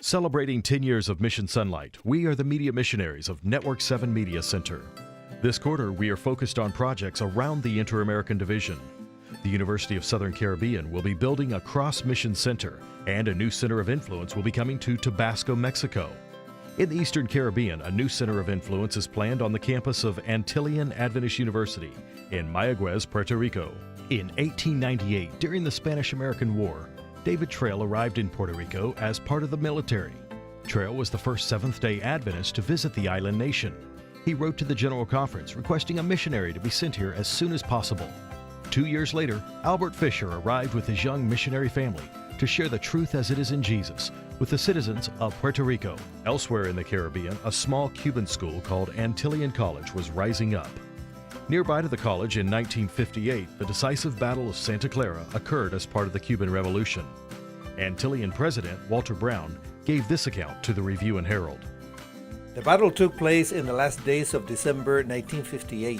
Celebrating 10 years of Mission Sonlight, we are the media missionaries of Network 7 Media Center. This quarter, we are focused on projects around the Inter-American Division. The University of Southern Caribbean will be building a cross-mission center, and a new center of influence will be coming to Tabasco, Mexico. In the Eastern Caribbean, a new center of influence is planned on the campus of Antillean Adventist University in Mayagüez, Puerto Rico. In 1898, during the Spanish-American War, David Trail arrived in Puerto Rico as part of the military. Trail was the first Seventh-day Adventist to visit the island nation. He wrote to the General Conference requesting a missionary to be sent here as soon as possible. 2 years later, Albert Fisher arrived with his young missionary family to share the truth as it is in Jesus with the citizens of Puerto Rico. Elsewhere in the Caribbean, a small Cuban school called Antillean College was rising up. Nearby to the college in 1958, the decisive Battle of Santa Clara occurred as part of the Cuban Revolution. Antillean President Walter Brown gave this account to the Review and Herald. The battle took place in the last days of December 1958.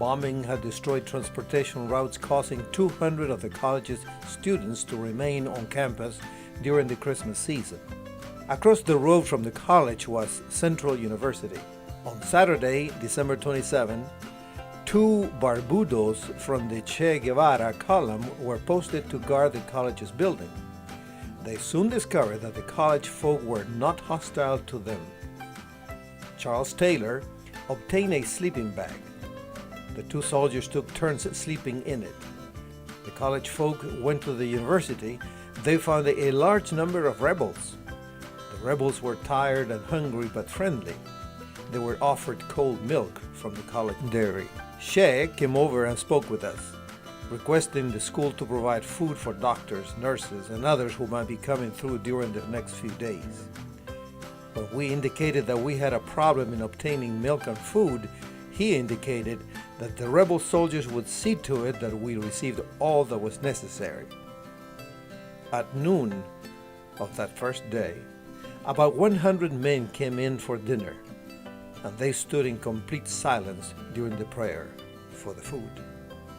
Bombing had destroyed transportation routes, causing 200 of the college's students to remain on campus during the Christmas season. Across the road from the college was Central University. On Saturday, December 27, 2 barbudos from the Che Guevara column were posted to guard the college's building. They soon discovered that the college folk were not hostile to them. Charles Taylor obtained a sleeping bag. The 2 soldiers took turns sleeping in it. The college folk went to the university. They found a large number of rebels. The rebels were tired and hungry but friendly. They were offered cold milk from the college dairy. Che came over and spoke with us, requesting the school to provide food for doctors, nurses, and others who might be coming through during the next few days. When we indicated that we had a problem in obtaining milk and food, he indicated that the rebel soldiers would see to it that we received all that was necessary. At noon of that first day, about 100 men came in for dinner, and they stood in complete silence during the prayer for the food.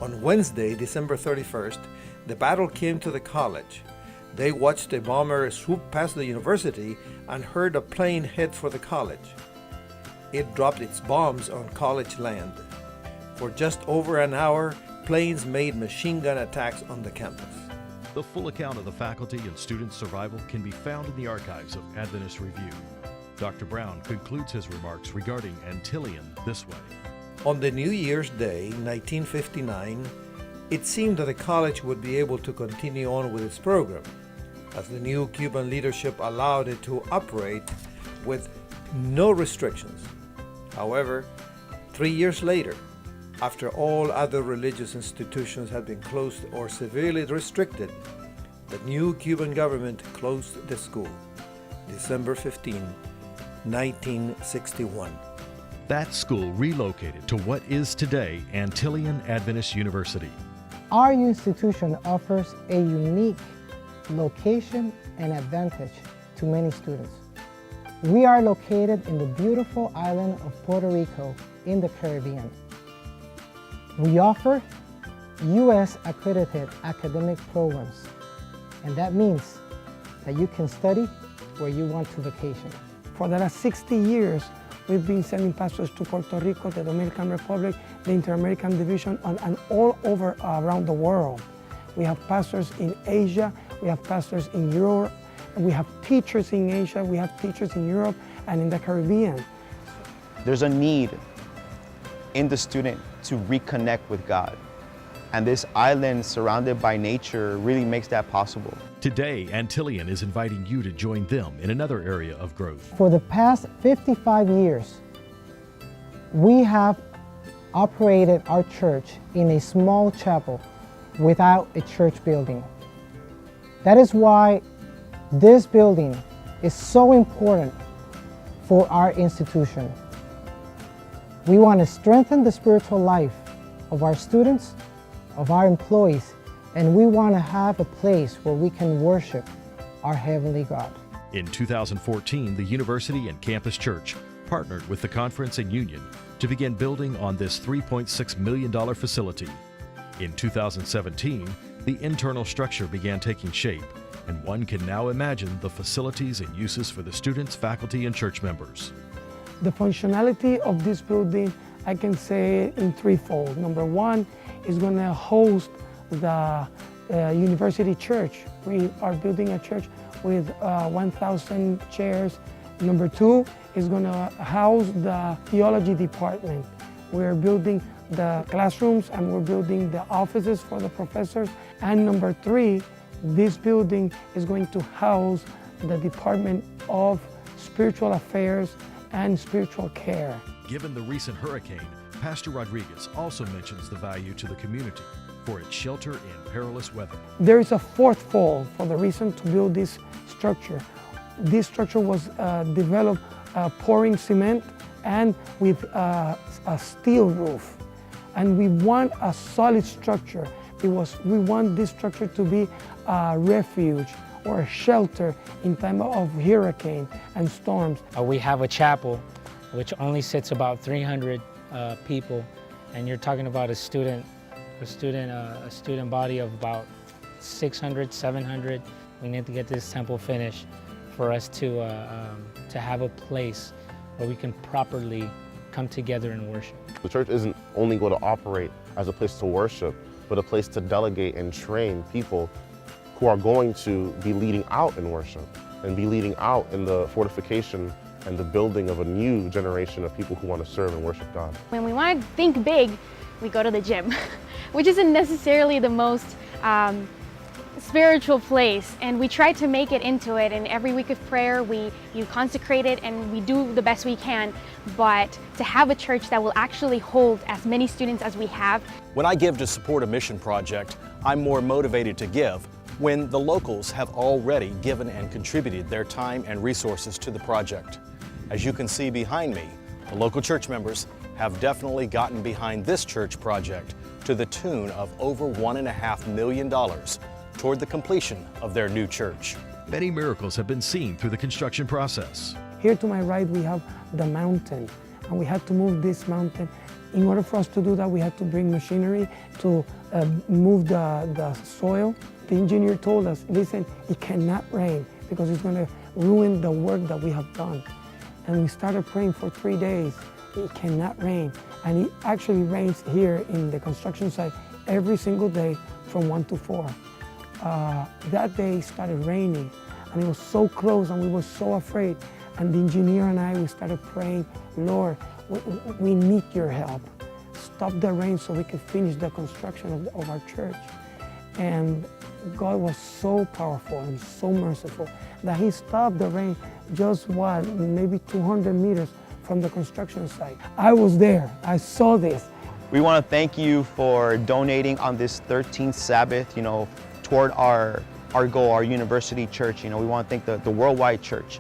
On Wednesday, December 31st, the battle came to the college. They watched a bomber swoop past the university and heard a plane head for the college. It dropped its bombs on college land. For just over an hour, planes made machine gun attacks on the campus. The full account of the faculty and students' survival can be found in the archives of Adventist Review. Dr. Brown concludes his remarks regarding Antillean this way. On the New Year's Day, 1959, it seemed that the college would be able to continue on with its program, as the new Cuban leadership allowed it to operate with no restrictions. However, 3 years later, after all other religious institutions had been closed or severely restricted, the new Cuban government closed the school, December 15, 1961. That school relocated to what is today Antillean Adventist University. Our institution offers a unique location and advantage to many students. We are located in the beautiful island of Puerto Rico in the Caribbean. We offer U.S. accredited academic programs, and that means that you can study where you want to vacation. For the last 60 years, we've been sending pastors to Puerto Rico, the Dominican Republic, the Inter-American Division, and all over around the world. We have pastors in Asia, we have pastors in Europe, and we have teachers in Asia, we have teachers in Europe and in the Caribbean. There's a need in the student to reconnect with God. And this island surrounded by nature really makes that possible. Today, Antillean is inviting you to join them in another area of growth. For the past 55 years, we have operated our church in a small chapel without a church building. That is why this building is so important for our institution. We want to strengthen the spiritual life of our students, of our employees, and we want to have a place where we can worship our Heavenly God. In 2014, the university and campus church partnered with the Conference and Union to begin building on this $3.6 million facility. In 2017, the internal structure began taking shape, and one can now imagine the facilities and uses for the students, faculty, and church members. The functionality of this building, I can say in threefold. Number one is going to host the university church. We are building a church with 1,000 chairs. Number two is going to house the theology department. We're building the classrooms and we're building the offices for the professors. And number three, this building is going to house the Department of Spiritual Affairs and Spiritual Care. Given the recent hurricane, Pastor Rodriguez also mentions the value to the community for its shelter in perilous weather. There is a fourth fold for the reason to build this structure. This structure was developed pouring cement and with a steel roof. And we want a solid structure because we want this structure to be a refuge or a shelter in time of hurricane and storms. We have a chapel which only sits about 300 people, and you're talking about a student body of about 600, 700. We need to get this temple finished for us to have a place where we can properly come together and worship. The church isn't only going to operate as a place to worship, but a place to delegate and train people who are going to be leading out in worship and be leading out in the fortification and the building of a new generation of people who want to serve and worship God. When we want to think big, we go to the gym, which isn't necessarily the most spiritual place, and we try to make it into it. And every week of prayer, you consecrate it, and we do the best we can. But to have a church that will actually hold as many students as we have. When I give to support a mission project, I'm more motivated to give when the locals have already given and contributed their time and resources to the project. As you can see behind me, the local church members have definitely gotten behind this church project to the tune of over $1.5 million toward the completion of their new church. Many miracles have been seen through the construction process. Here to my right, we have the mountain, and we had to move this mountain. In order for us to do that, we had to bring machinery to move the soil. The engineer told us, listen, it cannot rain because it's going to ruin the work that we have done. And we started praying for 3 days. It cannot rain. And it actually rains here in the construction site every single day from 1 to 4. That day it started raining, and it was so close, and we were so afraid. And the engineer and I, we started praying, Lord, we need your help. Stop the rain so we can finish the construction of our church. And God was so powerful and so merciful that He stopped the rain just maybe 200 meters from the construction site. I was there, I saw this. We want to thank you for donating on this 13th Sabbath, toward our goal, our university church. We want to thank the worldwide church,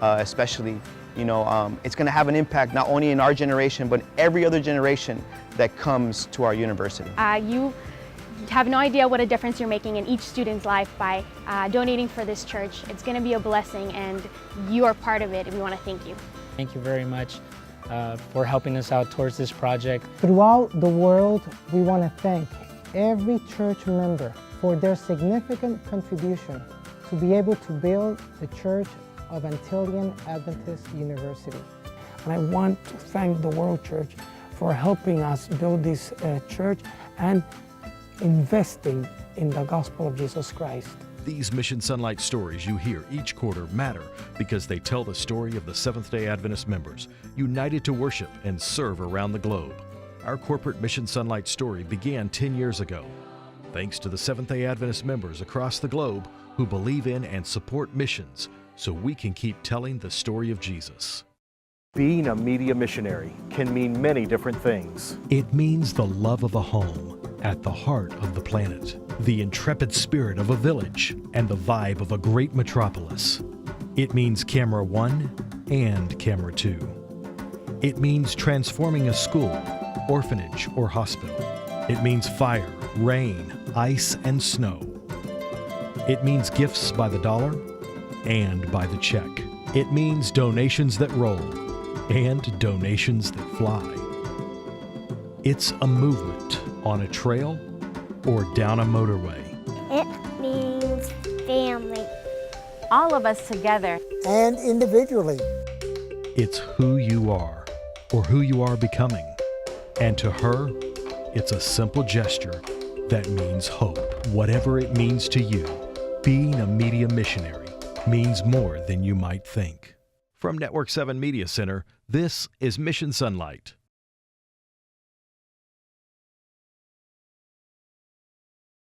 especially. It's going to have an impact not only in our generation, but every other generation that comes to our university. You have no idea what a difference you're making in each student's life by donating for this church. It's going to be a blessing, and you are part of it, and we want to thank you. Thank you very much for helping us out towards this project. Throughout the world, we want to thank every church member for their significant contribution to be able to build the Church of Antillean Adventist University. And I want to thank the World Church for helping us build this church and investing in the gospel of Jesus Christ. These Mission Sonlight stories you hear each quarter matter because they tell the story of the Seventh-day Adventist members united to worship and serve around the globe. Our corporate Mission Sonlight story began 10 years ago. Thanks to the Seventh-day Adventist members across the globe who believe in and support missions so we can keep telling the story of Jesus. Being a media missionary can mean many different things. It means the love of a home at the heart of the planet, the intrepid spirit of a village, and the vibe of a great metropolis. It means camera 1 and camera 2. It means transforming a school, orphanage, or hospital. It means fire, rain, ice, and snow. It means gifts by the dollar and by the check. It means donations that roll and donations that fly. It's a movement on a trail or down a motorway. It means family. all of us together. And individually. It's who you are, or who you are becoming. And to her, it's a simple gesture that means hope. Whatever it means to you, being a media missionary means more than you might think. From Network 7 Media Center, this is Mission Sonlight.